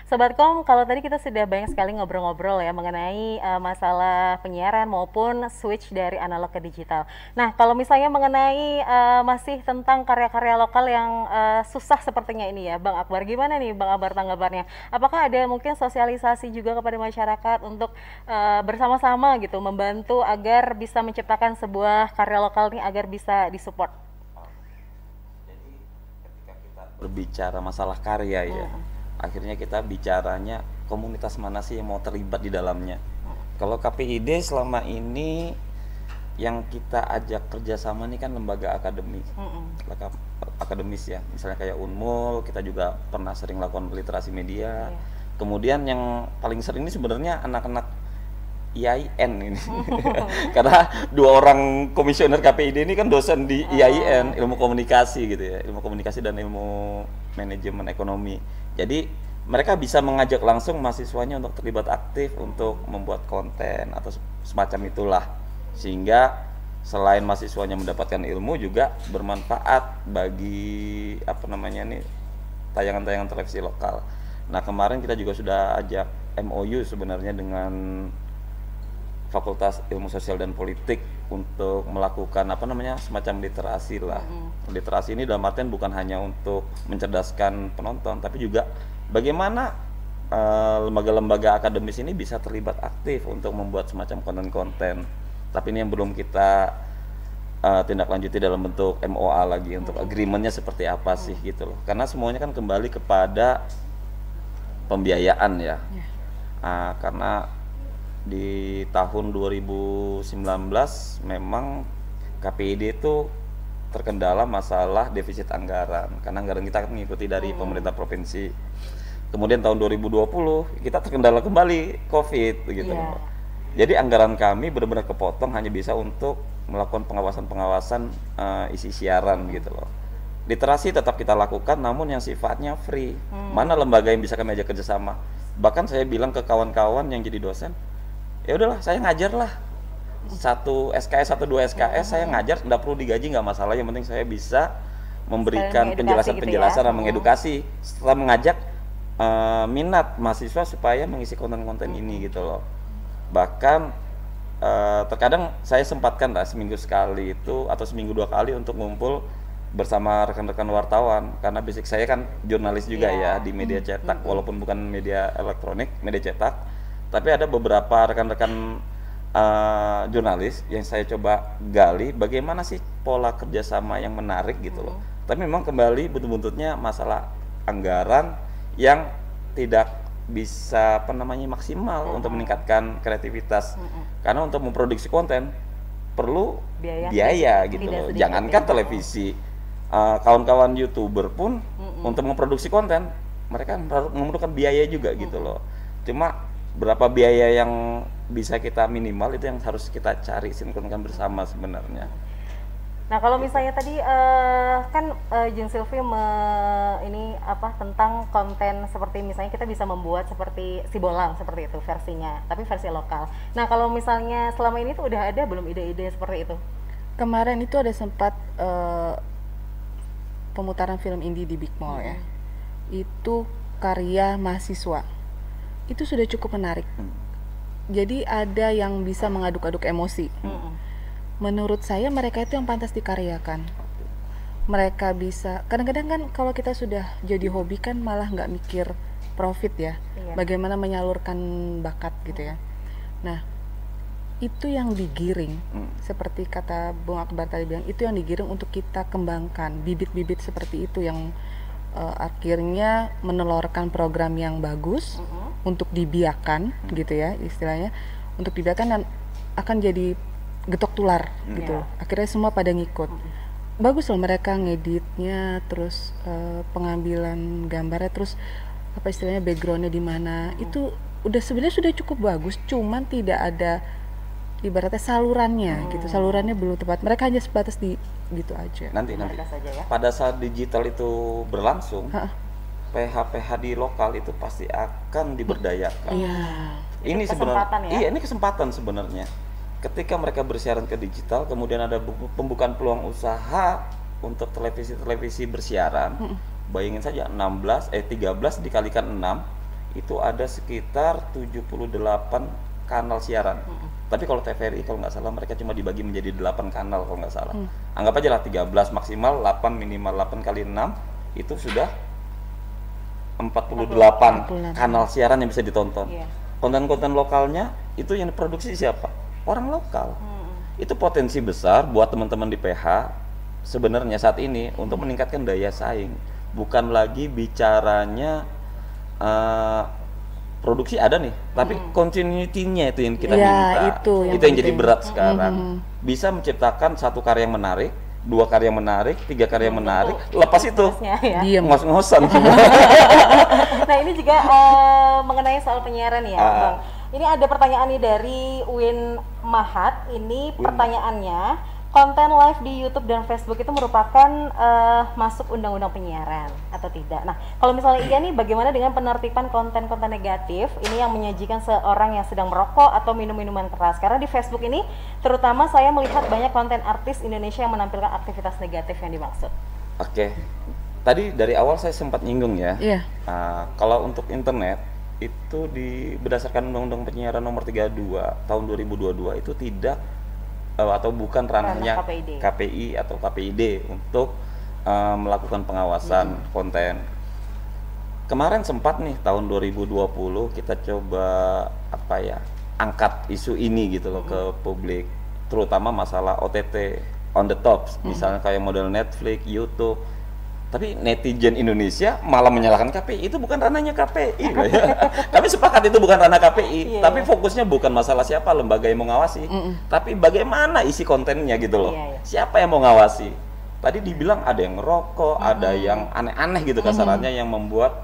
Sobat Kom, kalau tadi kita sudah banyak sekali ngobrol-ngobrol ya mengenai masalah penyiaran maupun switch dari analog ke digital. Nah, kalau misalnya mengenai masih tentang karya-karya lokal yang susah sepertinya ini ya, Bang Akbar, gimana nih Bang Akbar tanggapannya? Apakah ada mungkin sosialisasi juga kepada masyarakat untuk bersama-sama gitu membantu agar bisa menciptakan sebuah karya lokal nih agar bisa disupport? Jadi ketika kita berbicara masalah karya ya, Hmm. akhirnya kita bicaranya komunitas mana sih yang mau terlibat di dalamnya. Kalau KPID selama ini yang kita ajak kerjasama ini kan lembaga akademis, Hmm. akademis ya, misalnya kayak Unmul, kita juga pernah sering lakukan literasi media. Iya. Kemudian yang paling sering ini sebenarnya anak-anak IAIN ini. Karena dua orang komisioner KPID ini kan dosen di IAIN, ilmu komunikasi gitu ya, ilmu komunikasi dan ilmu manajemen ekonomi. Jadi mereka bisa mengajak langsung mahasiswanya untuk terlibat aktif untuk membuat konten atau semacam itulah. Sehingga selain mahasiswanya mendapatkan ilmu juga bermanfaat bagi apa namanya nih tayangan-tayangan televisi lokal. Nah, kemarin kita juga sudah ajak MOU sebenarnya dengan Fakultas Ilmu Sosial dan Politik untuk melakukan apa namanya semacam literasi lah. Literasi ini dalam artian bukan hanya untuk mencerdaskan penonton, tapi juga bagaimana lembaga-lembaga akademis ini bisa terlibat aktif untuk membuat semacam konten-konten. Tapi ini yang belum kita tindak lanjuti dalam bentuk MOA lagi untuk agreementnya seperti apa sih gitu loh. Karena semuanya kan kembali kepada pembiayaan ya. Karena di tahun 2019 memang KPID itu terkendala masalah defisit anggaran karena anggaran kita kan mengikuti dari pemerintah provinsi. Kemudian tahun 2020 kita terkendala kembali COVID gitu Iya. loh. Jadi anggaran kami benar-benar kepotong hanya bisa untuk melakukan pengawasan-pengawasan isi siaran gitu loh. Literasi tetap kita lakukan namun yang sifatnya free. Mana lembaga yang bisa kami ajak kerjasama? Bahkan saya bilang ke kawan-kawan yang jadi dosen, ya udahlah saya ngajar lah satu SKS atau dua SKS saya ngajar nggak perlu digaji nggak masalah yang penting saya bisa memberikan Mengedukasi penjelasan-penjelasan gitu ya. dan mengedukasi setelah mengajak minat mahasiswa supaya mengisi konten-konten ini gitu loh. Bahkan terkadang saya sempatkan lah seminggu sekali itu atau seminggu dua kali untuk ngumpul bersama rekan-rekan wartawan karena basic saya kan jurnalis juga ya di media cetak walaupun bukan media elektronik, media cetak. Tapi ada beberapa rekan-rekan jurnalis yang saya coba gali bagaimana sih pola kerjasama yang menarik gitu loh. Tapi memang kembali buntut-buntutnya masalah anggaran yang tidak bisa apa namanya maksimal untuk meningkatkan kreativitas. Karena untuk memproduksi konten perlu biaya gitu tidak loh. sedikit Jangankan ya. televisi, kawan-kawan YouTuber pun untuk memproduksi konten mereka memerlukan biaya juga gitu loh. Cuma berapa biaya yang bisa kita minimal itu yang harus kita cari sinkronkan bersama sebenarnya. Nah, kalau misalnya tadi kan Jun Silvi ini apa tentang konten seperti misalnya kita bisa membuat seperti si bolang seperti itu versinya, tapi versi lokal. Nah, kalau misalnya selama ini tuh udah ada belum ide-ide seperti itu? Kemarin itu ada sempat pemutaran film indie di Big Mall ya. Itu karya mahasiswa. Itu sudah cukup menarik. Jadi ada yang bisa mengaduk-aduk emosi. Menurut saya mereka itu yang pantas dikaryakan. Mereka bisa, kadang-kadang kan kalau kita sudah jadi hobi kan malah nggak mikir profit ya. Iya. Bagaimana menyalurkan bakat gitu ya. Nah, itu yang digiring, seperti kata Bung Akbar tadi bilang, itu yang digiring untuk kita kembangkan bibit-bibit seperti itu yang akhirnya menelurkan program yang bagus untuk dibiakan gitu ya istilahnya, untuk dibiakan dan akan jadi getok tular gitu. Akhirnya semua pada ngikut. Bagus loh mereka ngeditnya, terus pengambilan gambarnya, terus apa istilahnya backgroundnya di mana. Itu udah sebenarnya sudah cukup bagus, cuman tidak ada ibaratnya salurannya gitu. Salurannya belum tepat. Mereka hanya sebatas di gitu aja. Nanti Mereka saja ya. pada saat digital itu berlangsung, PH-PH di lokal itu pasti akan diberdayakan. Iya. Ini Itu sebenarnya kesempatan ya? iya ini kesempatan sebenarnya. Ketika mereka bersiaran ke digital, kemudian ada pembukaan peluang usaha untuk televisi bersiaran. Bayangin saja 13 dikalikan 6 itu ada sekitar 78 kanal siaran. Tapi kalau TVRI kalau nggak salah mereka cuma dibagi menjadi 8 kanal kalau nggak salah. Anggap aja lah 13 maksimal, 8 minimal, 8 kali 6 itu sudah 48 kanal siaran yang bisa ditonton. Konten-konten lokalnya itu yang diproduksi siapa? Orang lokal. Itu potensi besar buat teman-teman di PH sebenarnya saat ini untuk meningkatkan daya saing. Bukan lagi bicaranya produksi ada nih, tapi continuity-nya itu yang kita minta. Itu yang jadi berat sekarang. Bisa menciptakan satu karya yang menarik, 2 karya yang menarik, 3 karya yang menarik, lepas itu ngos-ngosan. Nah ini juga mengenai soal penyiaran ya, Bang. Ini ada pertanyaan nih dari Win Mahat. Ini pertanyaannya, konten live di YouTube dan Facebook itu merupakan masuk undang-undang penyiaran atau tidak? Nah, kalau misalnya iya nih, bagaimana dengan penertiban konten-konten negatif ini yang menyajikan seorang yang sedang merokok atau minum minuman keras? Karena di Facebook ini, terutama saya melihat banyak konten artis Indonesia yang menampilkan aktivitas negatif yang dimaksud. Oke, tadi dari awal saya sempat nyinggung ya. Kalau untuk internet itu berdasarkan Undang-Undang Penyiaran Nomor 32 Tahun 2022 itu tidak atau bukan ranahnya KPI atau KPID untuk melakukan pengawasan konten. Kemarin sempat nih tahun 2020 kita coba angkat isu ini gitu loh ke publik, terutama masalah OTT on the top, misalnya kayak model Netflix, YouTube. Tapi netizen Indonesia malah menyalahkan KPI, itu bukan ranahnya KPI. Kami sepakat itu bukan ranah KPI, tapi fokusnya bukan masalah siapa lembaga yang mau ngawasi, tapi bagaimana isi kontennya gitu loh. Siapa yang mau ngawasi? Tadi dibilang ada yang ngerokok, ada yang aneh-aneh gitu kasarannya yang membuat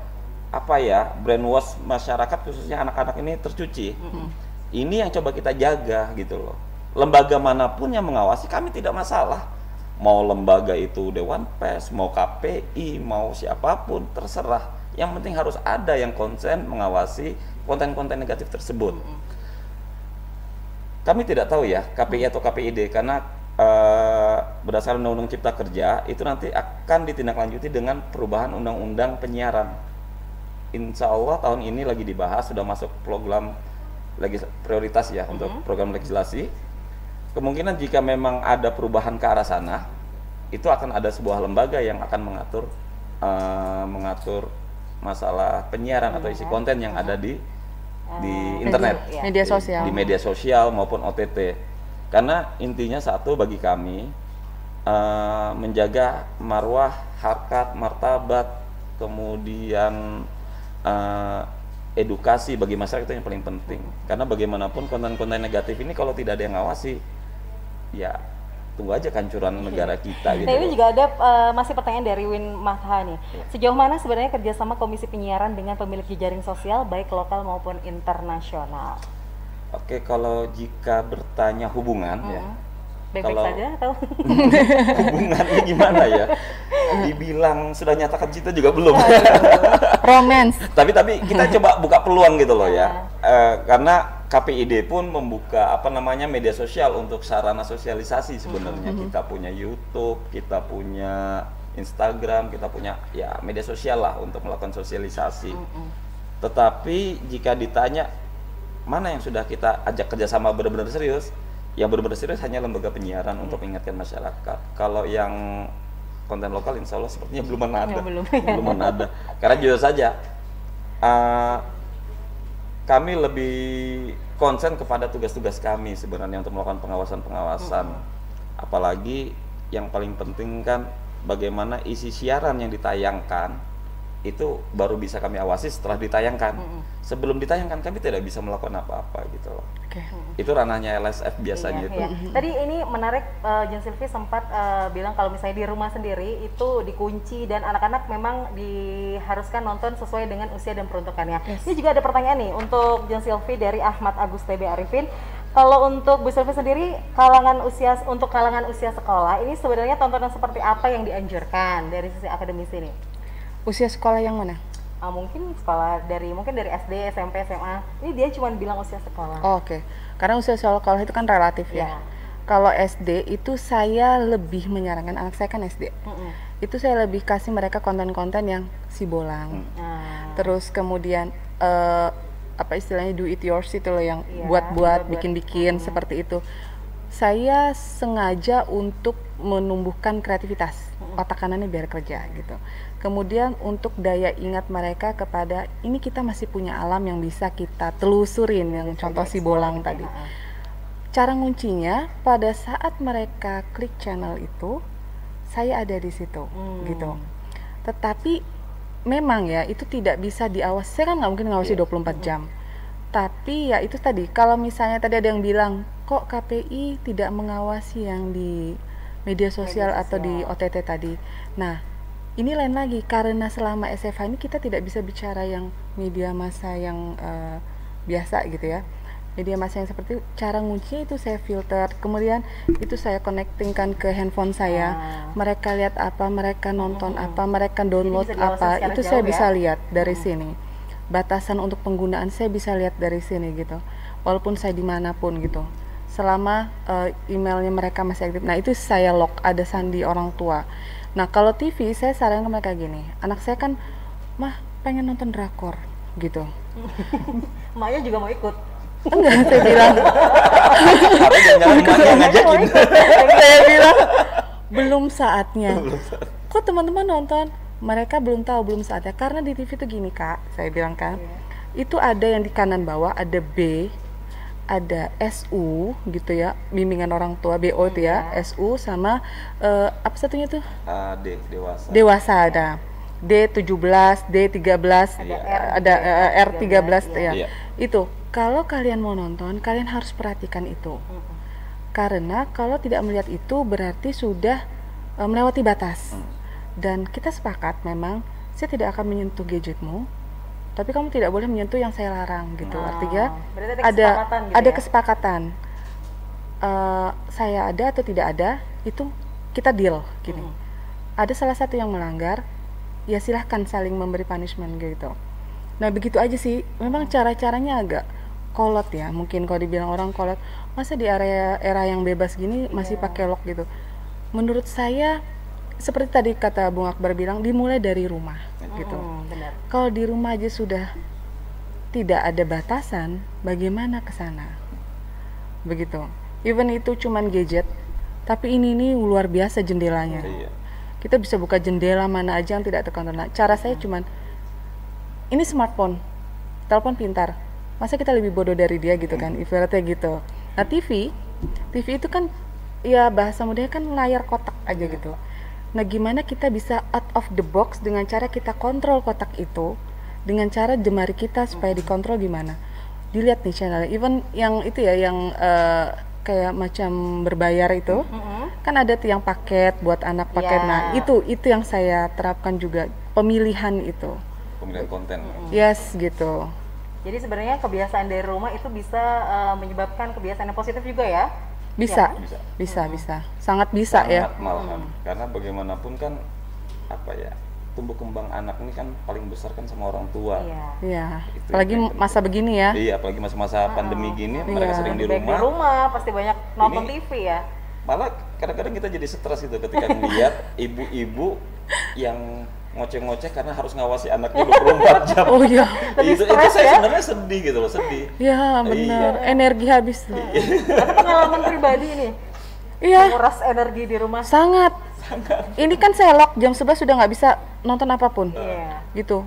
brainwash masyarakat khususnya anak-anak ini tercuci. Ini yang coba kita jaga gitu loh. Lembaga manapun yang mengawasi kami tidak masalah. Mau lembaga itu Dewan Pers, mau KPI, mau siapapun, terserah. Yang penting harus ada yang konsen mengawasi konten-konten negatif tersebut. Kami tidak tahu ya KPI atau KPID karena berdasarkan Undang-Undang Cipta Kerja itu nanti akan ditindaklanjuti dengan perubahan Undang-Undang Penyiaran. Insya Allah tahun ini lagi dibahas, sudah masuk program prioritas ya untuk program legislasi. Kemungkinan jika memang ada perubahan ke arah sana, itu akan ada sebuah lembaga yang akan mengatur masalah penyiaran atau isi konten yang ada di internet, media sosial, di media sosial maupun OTT. Karena intinya satu bagi kami, menjaga marwah, harkat, martabat, kemudian edukasi bagi masyarakat itu yang paling penting. Karena bagaimanapun konten-konten negatif ini kalau tidak ada yang ngawasi, ya tunggu aja kehancuran negara kita gitu. Nah ini juga ada masih pertanyaan dari Win Matha nih. Sejauh mana sebenarnya kerjasama Komisi Penyiaran dengan pemilik jejaring sosial baik lokal maupun internasional? Oke, kalau jika bertanya hubungan ya, baik-baik saja atau hubungannya gimana ya? Dibilang sudah nyatakan cinta juga belum. Romance. Tapi kita coba buka peluang gitu loh ya. Karena KPID pun membuka media sosial untuk sarana sosialisasi sebenarnya. Kita punya YouTube, kita punya Instagram, kita punya ya media sosial lah untuk melakukan sosialisasi. Tetapi jika ditanya mana yang sudah kita ajak kerjasama benar-benar serius, yang benar-benar serius hanya lembaga penyiaran untuk mengingatkan masyarakat. Kalau yang konten lokal insya Allah sepertinya belum ada. Belum ada. Karena jujur saja kami lebih konsen kepada tugas-tugas kami sebenarnya untuk melakukan pengawasan. Apalagi yang paling penting kan bagaimana isi siaran yang ditayangkan itu baru bisa kami awasi setelah ditayangkan. Sebelum ditayangkan kami tidak bisa melakukan apa-apa gitu loh. Itu ranahnya LSF biasanya itu. Tadi ini menarik, Jen Silvi sempat bilang kalau misalnya di rumah sendiri itu dikunci dan anak-anak memang diharuskan nonton sesuai dengan usia dan peruntukannya. Ini juga ada pertanyaan nih untuk Jen Silvi dari Ahmad Agus TB Arifin. Kalau untuk Bu Silvi sendiri, kalangan usia sekolah ini sebenarnya tontonan seperti apa yang dianjurkan dari sisi akademisi ini? Usia sekolah yang mana? Mungkin sekolah dari SD, SMP, SMA. Ini dia cuma bilang usia sekolah. Oke. Karena usia sekolah itu kan relatif ya. Kalau SD itu saya lebih menyarankan, anak saya kan SD. Itu saya lebih kasih mereka konten-konten yang si bolang. Terus kemudian apa istilahnya do it yours itu loh, yang Iya, buat-buat, buat- bikin-bikin seperti itu. Saya sengaja untuk menumbuhkan kreativitas, otak kanannya biar kerja gitu. Kemudian untuk daya ingat mereka kepada ini kita masih punya alam yang bisa kita telusurin, yang contoh si bolang tadi. Cara nguncinya pada saat mereka klik channel itu, saya ada di situ gitu. Tetapi memang ya itu tidak bisa diawasi. Saya kan nggak mungkin ngawasi 24 jam. Tapi ya itu tadi, kalau misalnya tadi ada yang bilang kok KPI tidak mengawasi yang di media sosial atau di OTT tadi. Nah, ini lain lagi karena selama SFH ini kita tidak bisa bicara yang media massa yang biasa gitu ya. Media massa yang seperti itu, cara nguncinya itu saya filter, kemudian itu saya connectingkan ke handphone saya. Mereka lihat apa, mereka nonton apa, mereka download bisa diawasi apa, secara itu jauh saya ya? bisa lihat dari sini. Batasan untuk penggunaan saya bisa lihat dari sini gitu. Walaupun saya dimanapun gitu. Selama emailnya mereka masih aktif. Nah itu saya lock, ada sandi orang tua. Nah kalau TV saya sarankan mereka gini, anak saya kan, mah pengen nonton drakor gitu. Emaknya juga mau ikut. Enggak, saya bilang Tapi jangan emaknya ngajakin. saya bilang belum saatnya. Kok teman-teman nonton? Mereka belum tahu, belum saatnya. Karena di TV itu gini kak, saya bilang kan, itu ada yang di kanan bawah, ada B, ada SU gitu ya, bimbingan orang tua, BO itu ya, SU sama apa satunya tuh? Dewasa. Dewasa ada. D17, D13, ada R13 ya. Iya. Itu kalau kalian mau nonton, kalian harus perhatikan itu. Karena kalau tidak melihat itu berarti sudah melewati batas. Dan kita sepakat memang saya tidak akan menyentuh gadgetmu, tapi kamu tidak boleh menyentuh yang saya larang gitu. Artinya berarti ada kesepakatan gitu ada ya? kesepakatan. Saya ada atau tidak ada itu kita deal gini. Ada salah satu yang melanggar, ya silahkan saling memberi punishment gitu. Nah begitu aja sih. Memang cara-caranya agak kolot ya. Mungkin kalau dibilang orang kolot, masa di era yang bebas gini masih pakai lock gitu. Menurut saya seperti tadi kata Bung Akbar bilang, dimulai dari rumah gitu. Benar. Kalau di rumah aja sudah tidak ada batasan, bagaimana ke sana? Begitu. Even itu cuman gadget, tapi ini luar biasa jendelanya. Iya. Kita bisa buka jendela mana aja yang tidak terkontrol. Nah, cara saya cuman ini smartphone, telepon pintar. Masa kita lebih bodoh dari dia gitu kan? Ibaratnya gitu. Nah, TV itu kan ya bahasa mudahnya kan layar kotak aja gitu. Nah, gimana kita bisa out of the box dengan cara kita kontrol kotak itu, dengan cara jemari kita supaya dikontrol gimana? Dilihat nih channel, even yang itu ya, yang kayak macam berbayar itu, kan ada tuh yang paket buat anak paket. Ya. Nah, itu yang saya terapkan juga, pemilihan itu. Pemilihan konten. Yes, gitu. Jadi sebenarnya kebiasaan dari rumah itu bisa menyebabkan kebiasaan yang positif juga ya? Bisa, Bisa. bisa. Sangat bisa ya. Sangat malahan. Karena bagaimanapun kan apa ya, tumbuh kembang anak ini kan paling besar kan sama orang tua. Iya. Iya. Itu Apalagi yang penting. masa begini ya. Iya, apalagi masa-masa pandemi gini, mereka sering di Baik di rumah. rumah pasti banyak nonton Ini- TV ya. Malah kadang-kadang kita jadi stres itu ketika melihat ibu-ibu yang ngoceh-ngoceh karena harus ngawasi anaknya 24 jam. Oh iya. itu stres saya ya? sebenarnya sedih gitu loh, sedih. Ya, benar. Energi habis tuh. Ada pengalaman pribadi nih, Iya. menguras energi di rumah. Sangat. Ini kan saya lock jam 11 sudah nggak bisa nonton apapun. Iya. Gitu.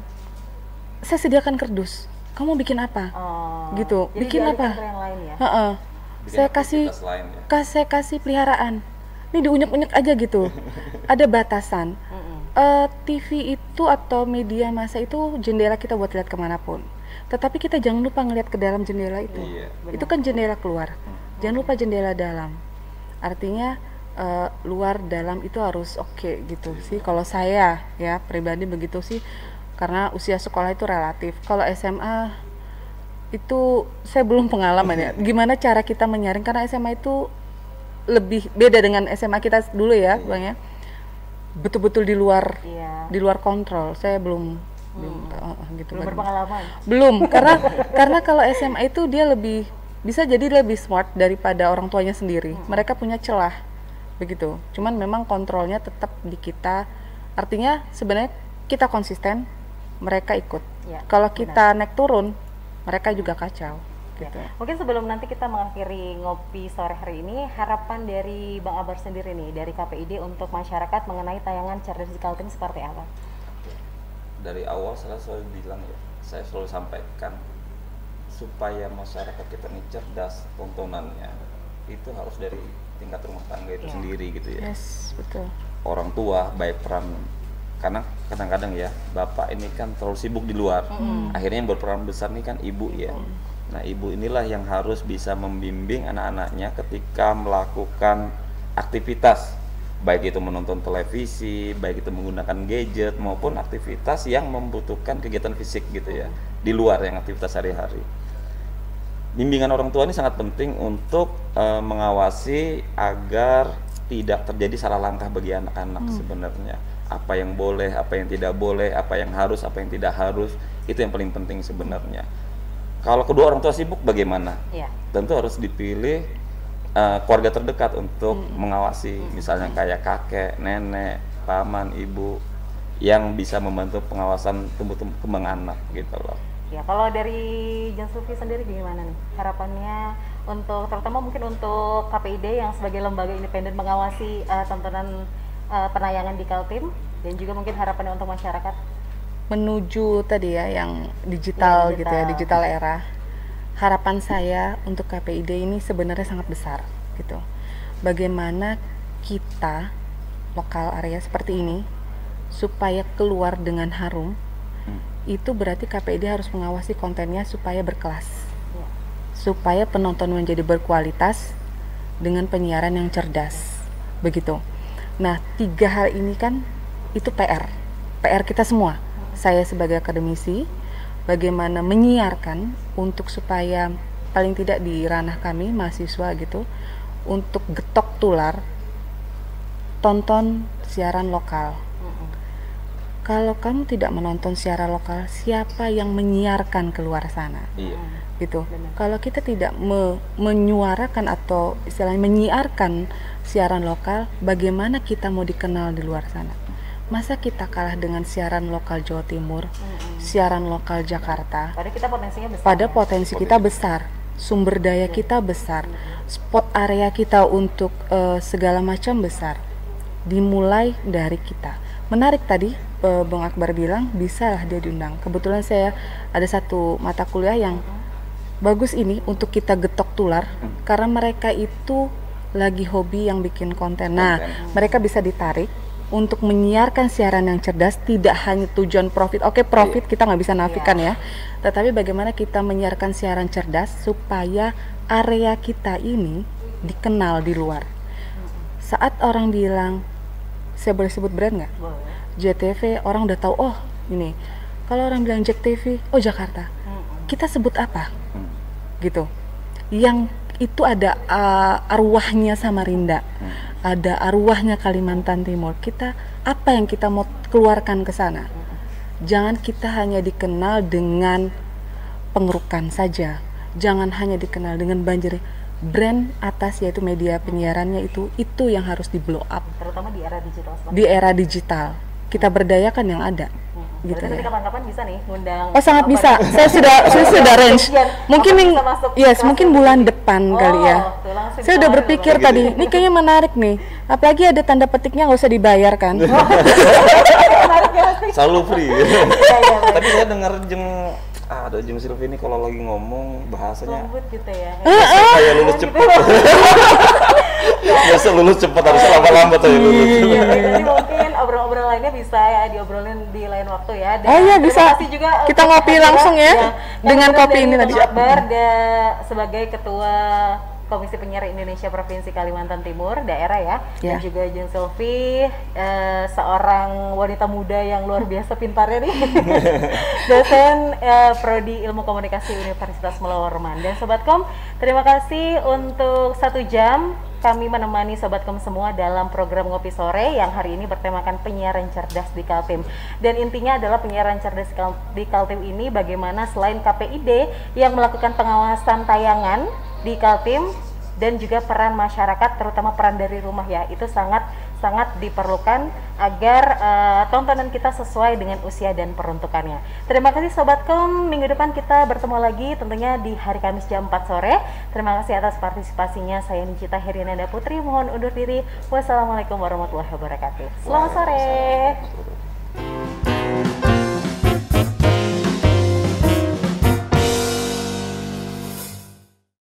Saya sediakan kerdus. Kamu bikin apa? Oh. Gitu. Jadi Bikin dialihkan apa? ke yang lain ya. Heeh. Bikin Saya kasih aktivitas lain ya. saya kasih peliharaan. Ini diunyek-unyek aja gitu. Ada batasan. TV itu atau media massa itu jendela kita buat lihat kemanapun. Tetapi kita jangan lupa ngelihat ke dalam jendela itu. Iya. Itu kan jendela keluar. Jangan lupa jendela dalam. Artinya luar dalam itu harus oke gitu sih. Kalau saya ya pribadi begitu sih. Karena usia sekolah itu relatif. Kalau SMA itu saya belum pengalaman ya. Gimana cara kita menyaring, karena SMA itu lebih beda dengan SMA kita dulu ya, Bang ya. Betul-betul di luar Iya. di luar kontrol. Saya belum gitu. Belum Bang. berpengalaman. Belum, karena kalau SMA itu dia lebih bisa jadi lebih smart daripada orang tuanya sendiri. Mereka punya celah begitu. Cuman memang kontrolnya tetap di kita. Artinya sebenarnya kita konsisten, mereka ikut. Ya, Kalau kita naik turun, mereka juga kacau. Ya. Gitu. Mungkin sebelum nanti kita mengakhiri ngopi sore hari ini, harapan dari Bang Akbar sendiri nih, dari KPID untuk masyarakat mengenai tayangan Cerdas di Kaltim seperti apa? Dari awal saya selalu bilang ya, saya selalu sampaikan supaya masyarakat kita ini cerdas tontonannya, itu harus dari tingkat rumah tangga itu sendiri gitu ya. Yes, betul. Orang tua baik peran, karena kadang-kadang ya bapak ini kan terlalu sibuk di luar, akhirnya yang berperan besar nih kan ibu ya. Nah ibu inilah yang harus bisa membimbing anak-anaknya ketika melakukan aktivitas, baik itu menonton televisi, baik itu menggunakan gadget maupun aktivitas yang membutuhkan kegiatan fisik gitu ya, di luar yang aktivitas sehari-hari. Bimbingan orang tua ini sangat penting untuk mengawasi agar tidak terjadi salah langkah bagi anak-anak sebenarnya. Apa yang boleh, apa yang tidak boleh, apa yang harus, apa yang tidak harus, itu yang paling penting sebenarnya. Kalau kedua orang tua sibuk bagaimana? Ya. Tentu harus dipilih keluarga terdekat untuk mengawasi, misalnya kayak kakek, nenek, paman, ibu, yang bisa membantu pengawasan tumbuh kembang anak gitu loh. Ya, kalau dari Jan Sulfi sendiri gimana nih harapannya untuk terutama mungkin untuk KPID yang sebagai lembaga independen mengawasi tontonan penayangan di Kaltim, dan juga mungkin harapannya untuk masyarakat Menuju tadi ya yang digital, Ya, gitu ya, digital era. Harapan saya untuk KPID ini sebenarnya sangat besar gitu. Bagaimana kita lokal area seperti ini supaya keluar dengan harum, itu berarti KPID harus mengawasi kontennya supaya berkelas, ya. supaya penonton menjadi berkualitas dengan penyiaran yang cerdas, begitu. Nah, 3 hal ini kan itu PR kita semua. Saya sebagai akademisi, bagaimana menyiarkan untuk supaya paling tidak di ranah kami mahasiswa gitu, untuk getok tular, tonton siaran lokal. Kalau kamu tidak menonton siaran lokal, siapa yang menyiarkan keluar sana? Iya. Gitu. Kalau kita tidak menyuarakan atau istilahnya menyiarkan siaran lokal, bagaimana kita mau dikenal di luar sana? Masa kita kalah dengan siaran lokal Jawa Timur, siaran lokal Jakarta? Padahal kita potensinya besar. Pada potensi kita besar, sumber daya kita besar, spot area kita untuk segala macam besar. Dimulai dari kita. Menarik tadi Bang Akbar bilang bisa lah dia diundang. Kebetulan saya ada satu mata kuliah yang bagus ini untuk kita getok tular, karena mereka itu lagi hobi yang bikin konten. Nah, mereka bisa ditarik untuk menyiarkan siaran yang cerdas, tidak hanya tujuan profit. Oke, profit kita nggak bisa nafikan ya, tetapi bagaimana kita menyiarkan siaran cerdas supaya area kita ini dikenal di luar. Saat orang bilang, saya boleh sebut brand nggak? JTV, orang udah tahu, oh ini. Kalau orang bilang JTV, oh Jakarta, kita sebut apa? Gitu. Yang itu ada arwahnya Samarinda, ada arwahnya Kalimantan Timur. Kita apa yang kita mau keluarkan ke sana? Jangan kita hanya dikenal dengan pengerukan saja, jangan hanya dikenal dengan banjir. Brand atas yaitu media penyiarannya itu yang harus di blow up. Terutama di era digital. Di era digital kita berdayakan yang ada. Gitu Berarti ya. kapan-kapan bisa nih ngundang. Oh sangat bisa. Saya sudah range. Mungkin mungkin bulan depan kali ya. Saya udah berpikir tadi, ini kayaknya menarik nih. Apalagi ada tanda petiknya, nggak usah dibayar kan? Selalu free. Tapi saya dengar ada Jeng Silvi ini kalau lagi ngomong bahasanya lembut gitu ya. Kayak lulus cepat. Biasa lulus cepat harus lama-lama tuh lulus. Jadi mungkin obrol-obrol lainnya bisa ya diobrolin di lain waktu ya. Dan Oh iya bisa. Juga kita ngopi langsung ya dengan kopi ini tadi. Akbar sebagai ketua Komisi Penyiaran Indonesia Provinsi Kalimantan Timur daerah ya, dan juga Jen Silvi, seorang wanita muda yang luar biasa pintarnya nih, dosen Prodi Ilmu Komunikasi Universitas Melorman. Dan Sobatkom, terima kasih untuk 1 jam kami menemani Sobatkom semua dalam program Ngopi Sore yang hari ini bertemakan penyiaran cerdas di Kaltim. Dan intinya adalah penyiaran cerdas di Kaltim ini bagaimana selain KPID yang melakukan pengawasan tayangan di Kaltim dan juga peran masyarakat, terutama peran dari rumah ya, itu sangat diperlukan agar tontonan kita sesuai dengan usia dan peruntukannya. Terima kasih Sobat Kom, minggu depan kita bertemu lagi tentunya di hari Kamis jam 4 sore. Terima kasih atas partisipasinya. Saya Nicita Heriananda Putri, mohon undur diri. Wassalamualaikum warahmatullahi wabarakatuh. Selamat sore.